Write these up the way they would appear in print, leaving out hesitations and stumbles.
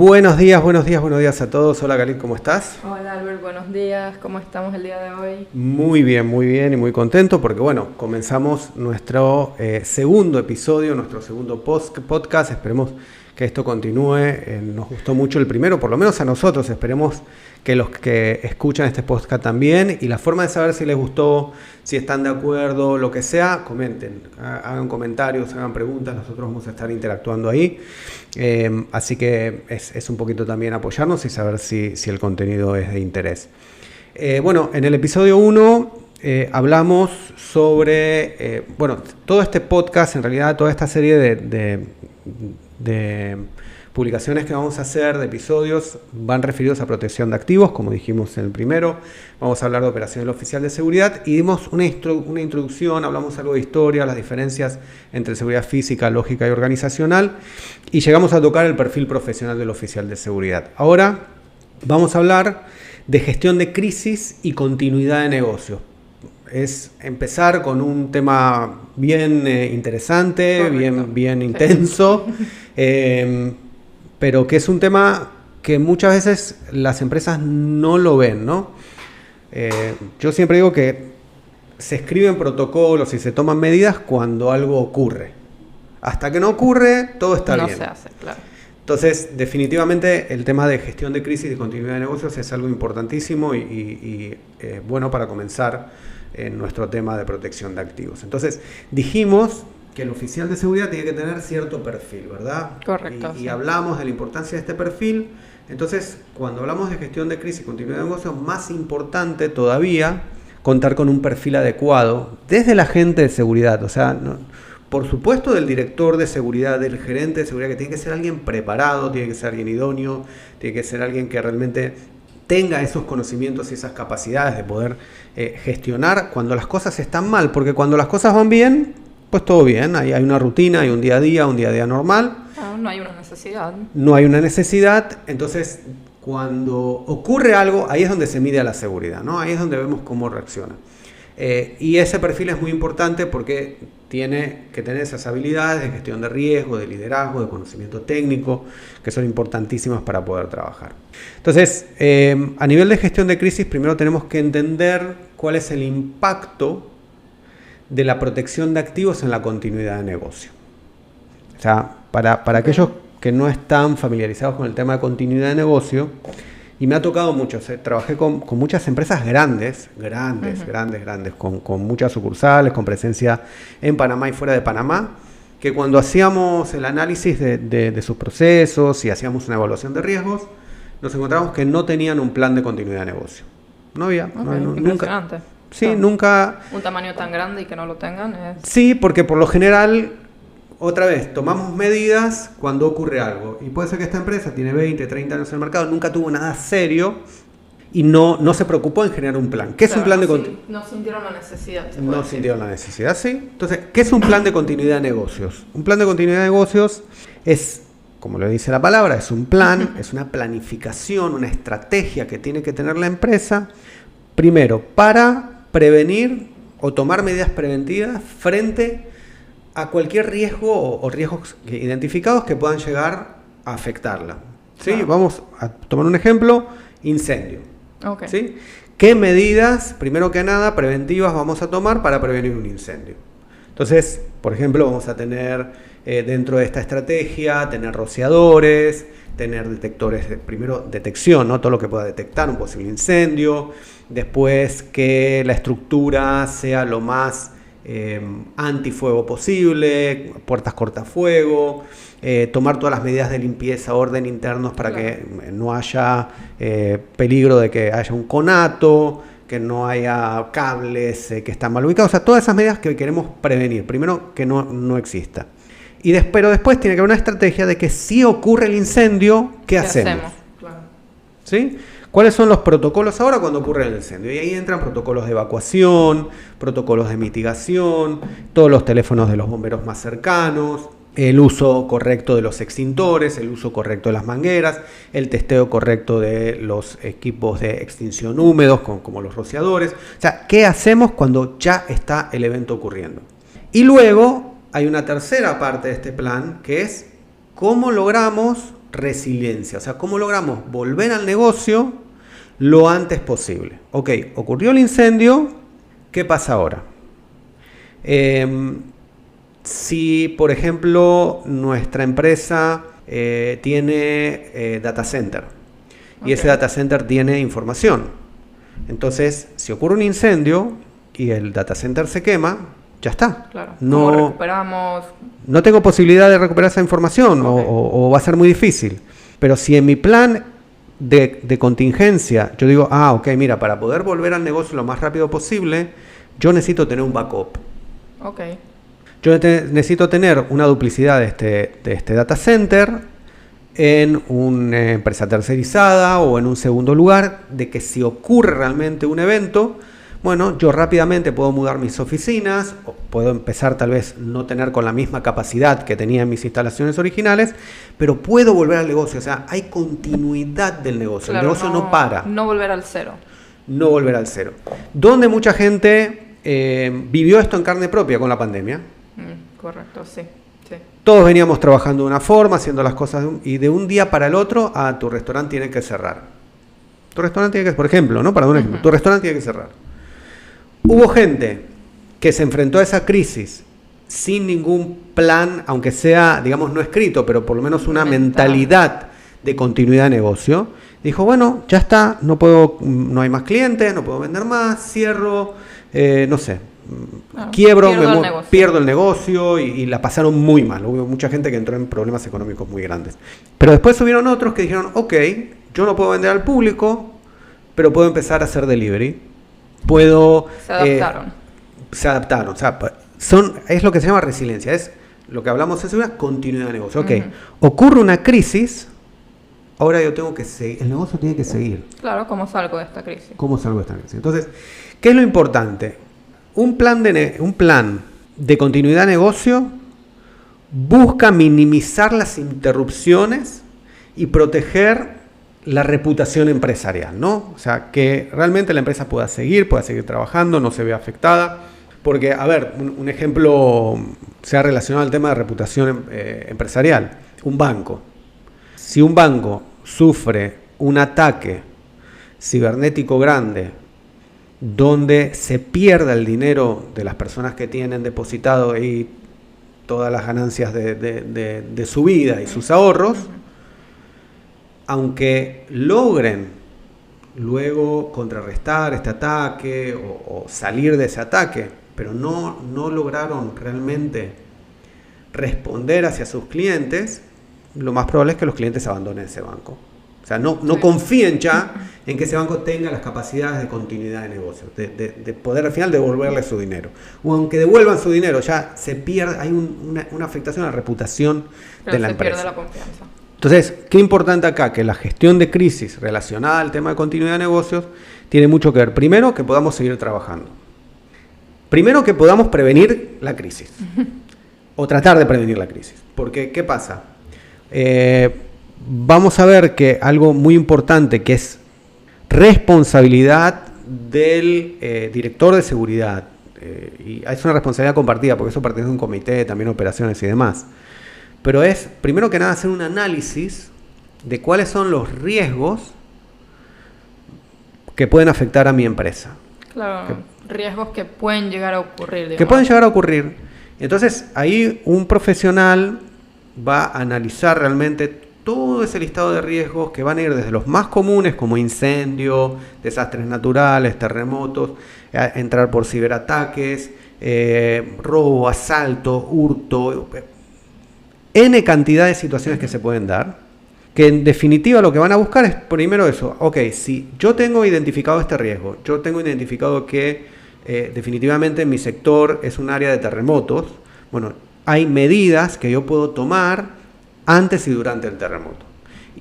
Buenos días a todos. Hola Galit, ¿cómo estás? Hola Albert, buenos días. ¿Cómo estamos el día de hoy? Muy bien y muy contento porque comenzamos nuestro segundo episodio, nuestro segundo podcast. Esperemos que esto continúe. Nos gustó mucho el primero, por lo menos a nosotros. Esperemos que los que escuchan este podcast también. Y la forma de saber si les gustó, si están de acuerdo, lo que sea, comenten. Hagan comentarios, hagan preguntas. Nosotros vamos a estar interactuando ahí. Así que es un poquito también apoyarnos y saber si el contenido es de interés. En el episodio 1 hablamos sobre, todo este podcast, en realidad toda esta serie de publicaciones que vamos a hacer, de episodios, van referidos a protección de activos, como dijimos en el primero. Vamos a hablar de operaciones del oficial de seguridad y dimos una introducción, hablamos algo de historia, las diferencias entre seguridad física, lógica y organizacional, y llegamos a tocar el perfil profesional del oficial de seguridad. Ahora vamos a hablar de gestión de crisis y continuidad de negocio. Es empezar con un tema bien interesante, bien intenso, pero que es un tema que muchas veces las empresas no lo ven, ¿no? Yo siempre digo que se escriben protocolos y se toman medidas cuando algo ocurre. Hasta que no ocurre, todo está bien. No se hace, claro. Entonces, definitivamente el tema de gestión de crisis y continuidad de negocios es algo importantísimo y bueno para comenzar en nuestro tema de protección de activos. Entonces, dijimos que el oficial de seguridad tiene que tener cierto perfil, ¿verdad? Correcto. Y hablamos de la importancia de este perfil. Entonces, cuando hablamos de gestión de crisis y continuidad de negocios, más importante todavía contar con un perfil adecuado desde el agente de seguridad. O sea, por supuesto del director de seguridad, del gerente de seguridad, que tiene que ser alguien preparado, tiene que ser alguien idóneo, tiene que ser alguien que realmente tenga esos conocimientos y esas capacidades de poder gestionar cuando las cosas están mal, porque cuando las cosas van bien, pues todo bien, hay una rutina, hay un día a día normal. No hay una necesidad. No hay una necesidad, entonces cuando ocurre algo, ahí es donde se mide a la seguridad, ¿no? Ahí es donde vemos cómo reacciona. Y ese perfil es muy importante porque tiene que tener esas habilidades de gestión de riesgo, de liderazgo, de conocimiento técnico, que son importantísimas para poder trabajar. Entonces, a nivel de gestión de crisis, primero tenemos que entender cuál es el impacto de la protección de activos en la continuidad de negocio. O sea, para aquellos que no están familiarizados con el tema de continuidad de negocio, y me ha tocado mucho, trabajé con muchas empresas grandes, con muchas sucursales, con presencia en Panamá y fuera de Panamá, que cuando hacíamos el análisis de sus procesos y hacíamos una evaluación de riesgos, nos encontramos que no tenían un plan de continuidad de negocio. No había. Impresionante. Sí, nunca. Un tamaño tan grande y que no lo tengan es... Sí, porque por lo general, otra vez, tomamos medidas cuando ocurre algo. Y puede ser que esta empresa tiene 20, 30 años en el mercado, nunca tuvo nada serio y no se preocupó en generar un plan. ¿Qué es un plan de continuidad? No sintieron la necesidad. No sintieron la necesidad, sí. Entonces, ¿qué es un plan de continuidad de negocios? Un plan de continuidad de negocios es, como lo dice la palabra, es un plan, es una planificación, una estrategia que tiene que tener la empresa, primero, para prevenir o tomar medidas preventivas frente a cualquier riesgo o riesgos identificados que puedan llegar a afectarla. ¿Sí? Claro. Vamos a tomar un ejemplo, incendio. Okay. ¿Sí? ¿Qué medidas, primero que nada, preventivas vamos a tomar para prevenir un incendio? Entonces, por ejemplo, vamos a tener dentro de esta estrategia, tener rociadores, tener detectores, primero detección, ¿no? Todo lo que pueda detectar un posible incendio, después que la estructura sea lo más antifuego posible, puertas cortafuego, tomar todas las medidas de limpieza, orden internos para que no haya peligro de que haya un conato, que no haya cables que están mal ubicados, o sea, todas esas medidas que queremos prevenir, primero que no exista. Pero después tiene que haber una estrategia de que si ocurre el incendio, ¿qué hacemos? Claro. ¿Sí? ¿Cuáles son los protocolos ahora cuando ocurre el incendio? Y ahí entran protocolos de evacuación, protocolos de mitigación, todos los teléfonos de los bomberos más cercanos, el uso correcto de los extintores, el uso correcto de las mangueras, el testeo correcto de los equipos de extinción húmedos, como los rociadores. O sea, ¿qué hacemos cuando ya está el evento ocurriendo? Y luego hay una tercera parte de este plan, que es cómo logramos resiliencia. O sea, ¿cómo logramos volver al negocio lo antes posible? Ok, ocurrió el incendio, ¿qué pasa ahora? Si, por ejemplo, nuestra empresa tiene data center y ese data center tiene información, entonces, si ocurre un incendio y el data center se quema, ya está. Claro. ¿Cómo recuperamos? No tengo posibilidad de recuperar esa información o va a ser muy difícil. Pero si en mi plan de contingencia yo digo, ok, mira, para poder volver al negocio lo más rápido posible, yo necesito tener un backup. Ok. Yo necesito tener una duplicidad de este data center en una empresa tercerizada o en un segundo lugar, de que si ocurre realmente un evento, bueno, yo rápidamente puedo mudar mis oficinas, o puedo empezar tal vez no tener con la misma capacidad que tenía en mis instalaciones originales, pero puedo volver al negocio. O sea, hay continuidad del negocio. Claro, el negocio no para. No volver al cero. No volver al cero. Donde mucha gente vivió esto en carne propia con la pandemia. Correcto, sí. Todos veníamos trabajando de una forma, haciendo las cosas, y de un día para el otro, tu restaurante tiene que cerrar. Tu restaurante tiene que, por ejemplo, ¿no? Para un ejemplo, tu restaurante tiene que cerrar. Hubo gente que se enfrentó a esa crisis sin ningún plan, aunque sea, digamos, no escrito, pero por lo menos una mentalidad de continuidad de negocio. Dijo, bueno, ya está, no hay más clientes, no puedo vender más, cierro, no sé, quiebro, pierdo el negocio y la pasaron muy mal. Hubo mucha gente que entró en problemas económicos muy grandes. Pero después hubieron otros que dijeron, ok, yo no puedo vender al público, pero puedo empezar a hacer delivery. Se adaptaron. O sea, es lo que se llama resiliencia, es lo que hablamos, es una continuidad de negocio. Ok, ocurre una crisis, ahora yo tengo que seguir, el negocio tiene que seguir. Claro, ¿cómo salgo de esta crisis? Entonces, ¿qué es lo importante? Un plan de continuidad de negocio busca minimizar las interrupciones y proteger la reputación empresarial, ¿no? O sea, que realmente la empresa pueda seguir trabajando, no se vea afectada. Porque, a ver, un ejemplo se ha relacionado al tema de reputación empresarial. Un banco. Si un banco sufre un ataque cibernético grande, donde se pierda el dinero de las personas que tienen depositado y todas las ganancias de su vida y sus ahorros, aunque logren luego contrarrestar este ataque o salir de ese ataque, pero no lograron realmente responder hacia sus clientes, lo más probable es que los clientes abandonen ese banco. O sea, no confíen ya en que ese banco tenga las capacidades de continuidad de negocio, de poder al final devolverle su dinero. O aunque devuelvan su dinero, ya se pierde, hay una afectación a la reputación de la empresa. Se pierde la confianza. Entonces, qué importante acá, que la gestión de crisis relacionada al tema de continuidad de negocios tiene mucho que ver. Primero, que podamos seguir trabajando. Primero, que podamos prevenir la crisis. O tratar de prevenir la crisis. Porque, ¿qué pasa? Vamos a ver que algo muy importante, que es responsabilidad del director de seguridad. Y es una responsabilidad compartida, porque eso pertenece a un comité, también operaciones y demás. Pero es, primero que nada, hacer un análisis de cuáles son los riesgos que pueden afectar a mi empresa. Claro, riesgos que pueden llegar a ocurrir. Digamos. Que pueden llegar a ocurrir. Entonces, ahí un profesional va a analizar realmente todo ese listado de riesgos que van a ir desde los más comunes, como incendio, desastres naturales, terremotos, entrar por ciberataques, robo, asalto, hurto, N cantidad de situaciones que se pueden dar, que en definitiva lo que van a buscar es primero eso. Ok, si yo tengo identificado este riesgo, yo tengo identificado que definitivamente en mi sector es un área de terremotos, bueno, hay medidas que yo puedo tomar antes y durante el terremoto.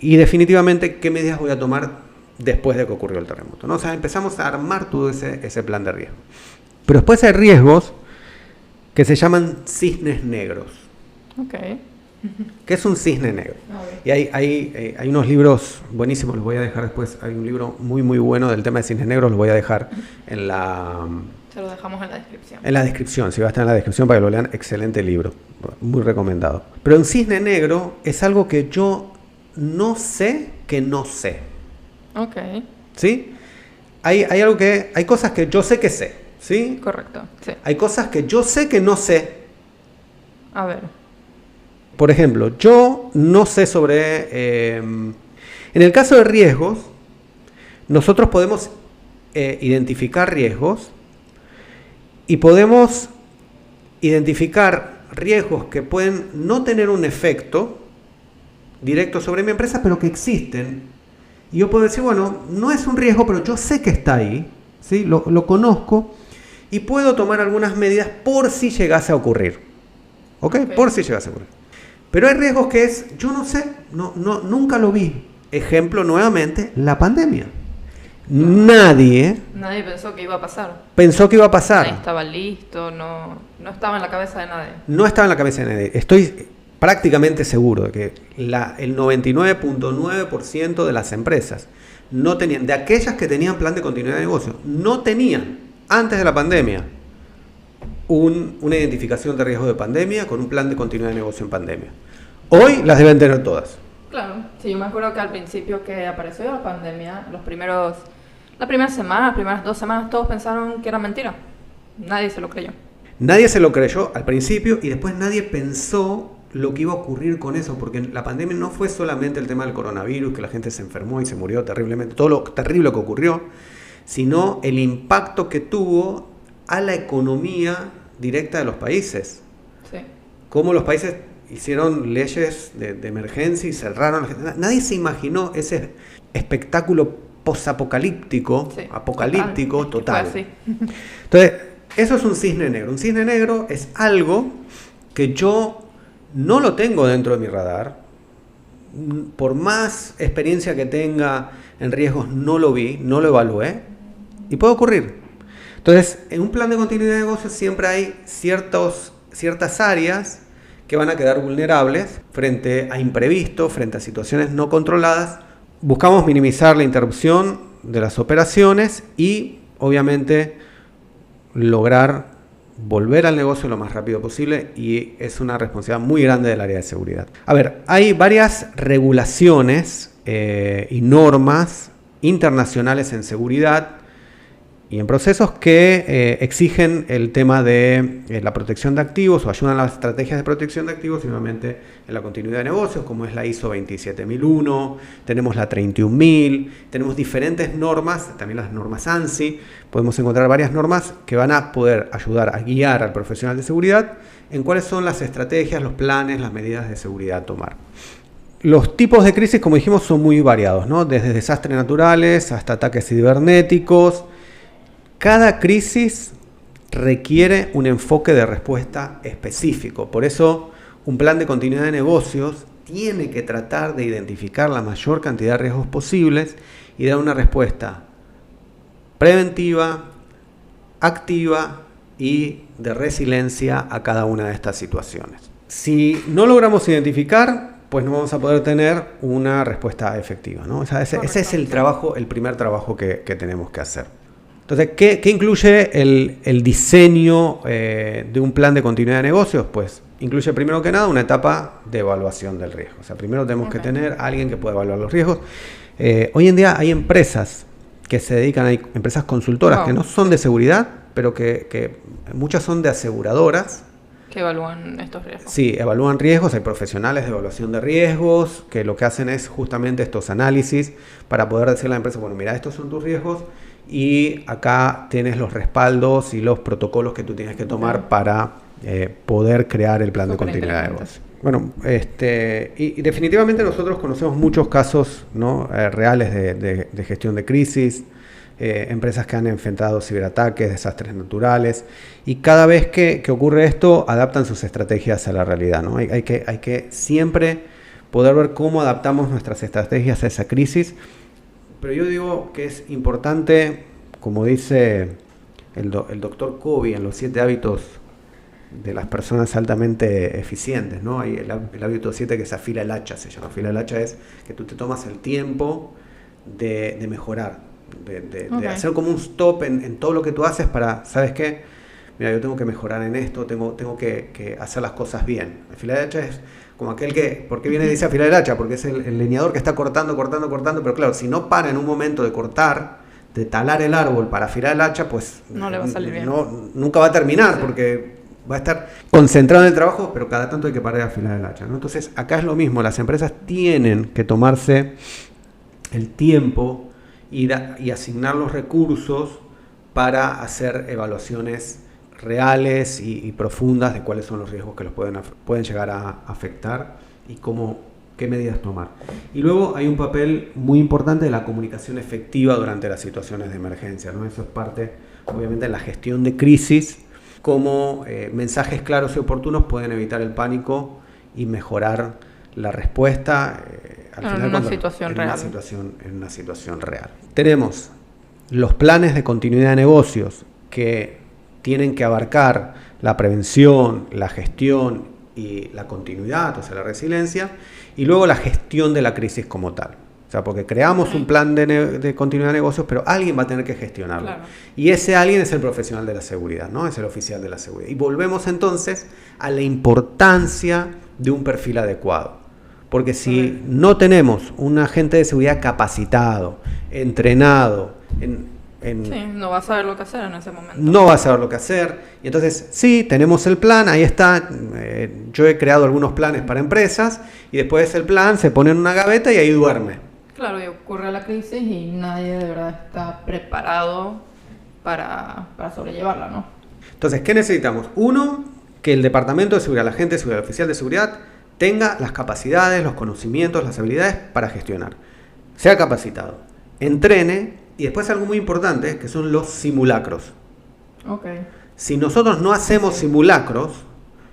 Y definitivamente, ¿qué medidas voy a tomar después de que ocurrió el terremoto? ¿No? O sea, empezamos a armar todo ese plan de riesgo. Pero después hay riesgos que se llaman cisnes negros. Ok. ¿Qué es un cisne negro? Y hay unos libros buenísimos, los voy a dejar después. Hay un libro muy muy bueno del tema de cisnes negros, los voy a dejar en la... Se lo dejamos en la descripción. En la descripción, si va a estar en la descripción para que lo lean, excelente libro, muy recomendado. Pero un cisne negro es algo que yo no sé que no sé. Ok. ¿Sí? Hay cosas que yo sé que sé. ¿Sí? Correcto. Sí. Hay cosas que yo sé que no sé. A ver. Por ejemplo, yo no sé sobre... en el caso de riesgos, nosotros podemos identificar riesgos y podemos identificar riesgos que pueden no tener un efecto directo sobre mi empresa, pero que existen. Y yo puedo decir, bueno, no es un riesgo, pero yo sé que está ahí, ¿sí? Lo conozco y puedo tomar algunas medidas por si llegase a ocurrir. ¿Ok? Por si llegase a ocurrir. Pero hay riesgos que yo no sé, nunca lo vi. Ejemplo nuevamente, la pandemia. Nadie pensó que iba a pasar. pensó que iba a pasar. Nadie estaba listo, no estaba en la cabeza de nadie. No estaba en la cabeza de nadie. Estoy prácticamente seguro de que el 99.9% de las empresas no tenían, de aquellas que tenían plan de continuidad de negocio, no tenían, antes de la pandemia, una identificación de riesgo de pandemia con un plan de continuidad de negocio en pandemia. Hoy las deben tener todas. Claro, sí, yo me acuerdo que al principio que apareció la pandemia, la primera semana, las primeras 2 semanas, todos pensaron que era mentira. Nadie se lo creyó. Nadie se lo creyó al principio y después nadie pensó lo que iba a ocurrir con eso, porque la pandemia no fue solamente el tema del coronavirus, que la gente se enfermó y se murió terriblemente, todo lo terrible que ocurrió, sino el impacto que tuvo a la economía directa de los países. Sí. Cómo los países hicieron leyes de emergencia y cerraron. Nadie se imaginó ese espectáculo posapocalíptico, sí, apocalíptico, total. Fue así. Entonces, eso es un cisne negro. Un cisne negro es algo que yo no lo tengo dentro de mi radar. Por más experiencia que tenga en riesgos, no lo vi, no lo evalué y puede ocurrir. Entonces, en un plan de continuidad de negocio siempre hay ciertas áreas que van a quedar vulnerables frente a imprevistos, frente a situaciones no controladas. Buscamos minimizar la interrupción de las operaciones y, obviamente, lograr volver al negocio lo más rápido posible, y es una responsabilidad muy grande del área de seguridad. A ver, hay varias regulaciones y normas internacionales en seguridad y en procesos que exigen el tema de la protección de activos o ayudan a las estrategias de protección de activos y nuevamente en la continuidad de negocios, como es la ISO 27001, tenemos la 31000, tenemos diferentes normas, también las normas ANSI. Podemos encontrar varias normas que van a poder ayudar a guiar al profesional de seguridad en cuáles son las estrategias, los planes, las medidas de seguridad a tomar. Los tipos de crisis, como dijimos, son muy variados, ¿no? Desde desastres naturales hasta ataques cibernéticos. Cada crisis requiere un enfoque de respuesta específico. Por eso, un plan de continuidad de negocios tiene que tratar de identificar la mayor cantidad de riesgos posibles y dar una respuesta preventiva, activa y de resiliencia a cada una de estas situaciones. Si no logramos identificar, pues no vamos a poder tener una respuesta efectiva, ¿no? O sea, ese es el primer trabajo que tenemos que hacer. Entonces, ¿qué incluye el diseño de un plan de continuidad de negocios? Pues incluye primero que nada una etapa de evaluación del riesgo. O sea, primero tenemos que tener a alguien que pueda evaluar los riesgos. Hoy en día hay empresas que se dedican, hay empresas consultoras que no son de seguridad, pero que muchas son de aseguradoras. Que evalúan estos riesgos. Sí, evalúan riesgos, hay profesionales de evaluación de riesgos que lo que hacen es justamente estos análisis para poder decirle a la empresa, bueno, mira, estos son tus riesgos y acá tienes los respaldos y los protocolos que tú tienes que tomar para poder crear el plan de continuidad de negocio. Bueno, y definitivamente nosotros conocemos muchos casos, ¿no? Reales de gestión de crisis, empresas que han enfrentado ciberataques, desastres naturales, y cada vez que ocurre esto adaptan sus estrategias a la realidad, ¿no? Hay que siempre poder ver cómo adaptamos nuestras estrategias a esa crisis. Pero yo digo que es importante, como dice el doctor Covey en los 7 hábitos de las personas altamente eficientes, ¿no? Hay el hábito 7 que es afila el hacha, se llama. Afila el hacha es que tú te tomas el tiempo de mejorar, de hacer como un stop en todo lo que tú haces para, ¿sabes qué? mira, yo tengo que mejorar en esto, tengo que hacer las cosas bien. El afilador de hacha es como aquel que, ¿por qué viene y dice afilador de hacha? Porque es el leñador que está cortando, pero claro, si no para en un momento de cortar, de talar el árbol para afilar el hacha, pues no le va a salir bien. Nunca va a terminar, porque va a estar concentrado en el trabajo, pero cada tanto hay que parar de afilar el hacha, ¿no? Entonces, acá es lo mismo, las empresas tienen que tomarse el tiempo y asignar los recursos para hacer evaluaciones reales y profundas de cuáles son los riesgos que los pueden llegar a afectar y qué medidas tomar. Y luego hay un papel muy importante de la comunicación efectiva durante las situaciones de emergencia, ¿no? Eso es parte, obviamente, de la gestión de crisis, cómo mensajes claros y oportunos pueden evitar el pánico y mejorar la respuesta en una situación real. Tenemos los planes de continuidad de negocios que tienen que abarcar la prevención, la gestión y la continuidad, o sea, la resiliencia, y luego la gestión de la crisis como tal. O sea, porque creamos un plan de continuidad de negocios, pero alguien va a tener que gestionarlo. Claro. Y ese alguien es el profesional de la seguridad, ¿no? Es el oficial de la seguridad. Y volvemos entonces a la importancia de un perfil adecuado. Porque si no tenemos un agente de seguridad capacitado, entrenado, no va a saber lo que hacer en ese momento. No va a saber lo que hacer. Y entonces, sí, tenemos el plan, ahí está. Yo he creado algunos planes para empresas y después el plan se pone en una gaveta y ahí duerme. Claro, y ocurre la crisis y nadie de verdad está preparado para sobrellevarla, ¿no? Entonces, ¿qué necesitamos? Uno, que el departamento de seguridad, la agente de seguridad, el oficial de seguridad, tenga las capacidades, los conocimientos, las habilidades para gestionar. Sea capacitado, entrene. Y después algo muy importante, que son los simulacros. Okay. Si nosotros no hacemos simulacros,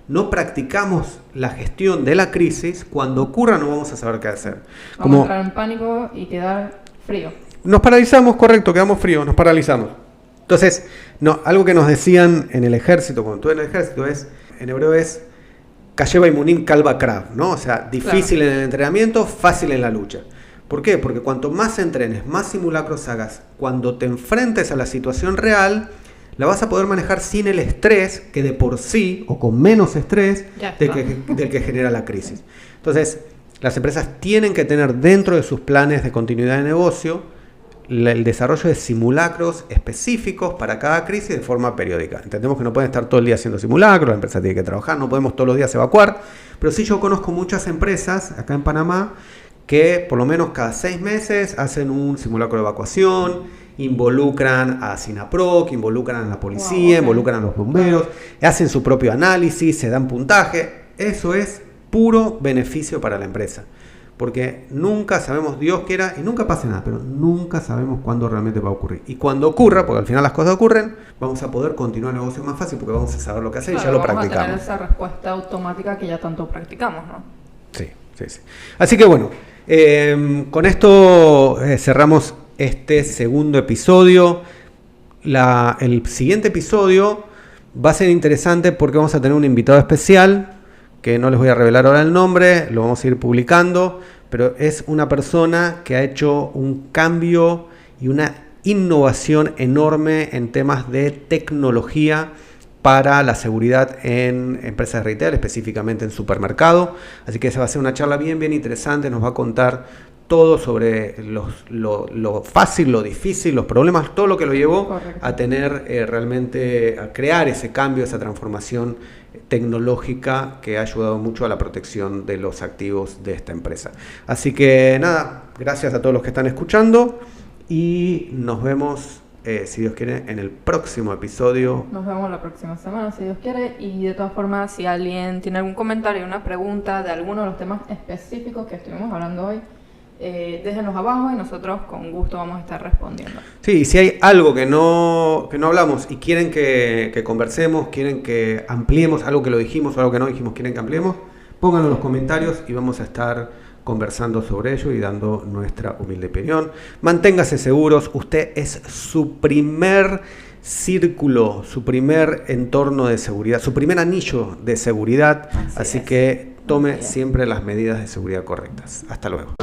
no practicamos la gestión de la crisis, cuando ocurra no vamos a saber qué hacer. Vamos a entrar en pánico y quedar frío. Nos paralizamos, correcto, quedamos fríos, nos paralizamos. Entonces, algo que nos decían en el ejército, cuando estuve en el ejército, en hebreo es Kasheva Imunim Kalba Krav, ¿no? O sea, difícil en el entrenamiento, fácil en la lucha. ¿Por qué? Porque cuanto más entrenes, más simulacros hagas, cuando te enfrentes a la situación real, la vas a poder manejar sin el estrés que de por sí, o con menos estrés, del que genera la crisis. Entonces, las empresas tienen que tener dentro de sus planes de continuidad de negocio el desarrollo de simulacros específicos para cada crisis de forma periódica. Entendemos que no pueden estar todo el día haciendo simulacros, la empresa tiene que trabajar, no podemos todos los días evacuar, pero sí yo conozco muchas empresas acá en Panamá que por lo menos cada 6 meses hacen un simulacro de evacuación, involucran a SINAPROC, involucran a la policía, involucran a los bomberos, hacen su propio análisis, se dan puntaje. Eso es puro beneficio para la empresa. Porque nunca sabemos, Dios quiera, y nunca pase nada, pero nunca sabemos cuándo realmente va a ocurrir. Y cuando ocurra, porque al final las cosas ocurren, vamos a poder continuar el negocio más fácil porque vamos a saber lo que hacer y ya lo practicamos. Vamos a tener esa respuesta automática que ya tanto practicamos, ¿no? Sí. Así que bueno, con esto cerramos este segundo episodio. El siguiente episodio va a ser interesante porque vamos a tener un invitado especial, que no les voy a revelar ahora el nombre, lo vamos a ir publicando, pero es una persona que ha hecho un cambio y una innovación enorme en temas de tecnología para la seguridad en empresas de retail, específicamente en supermercado. Así que esa va a ser una charla bien interesante, nos va a contar todo sobre lo fácil, lo difícil, los problemas, todo lo que lo llevó a tener realmente, a crear ese cambio, esa transformación tecnológica que ha ayudado mucho a la protección de los activos de esta empresa. Así que nada, gracias a todos los que están escuchando y nos vemos, si Dios quiere, en el próximo episodio. Nos vemos la próxima semana, si Dios quiere. Y de todas formas, si alguien tiene algún comentario, una pregunta de alguno de los temas específicos que estuvimos hablando hoy, déjenlos abajo y nosotros con gusto vamos a estar respondiendo. Sí, y si hay algo que no hablamos y quieren que conversemos, quieren que ampliemos algo que lo dijimos o algo que no dijimos, quieren que ampliemos, pónganlo en los comentarios y vamos a estar conversando sobre ello y dando nuestra humilde opinión. Manténgase seguros, usted es su primer círculo, su primer entorno de seguridad, su primer anillo de seguridad, así que tome siempre las medidas de seguridad correctas. Hasta luego.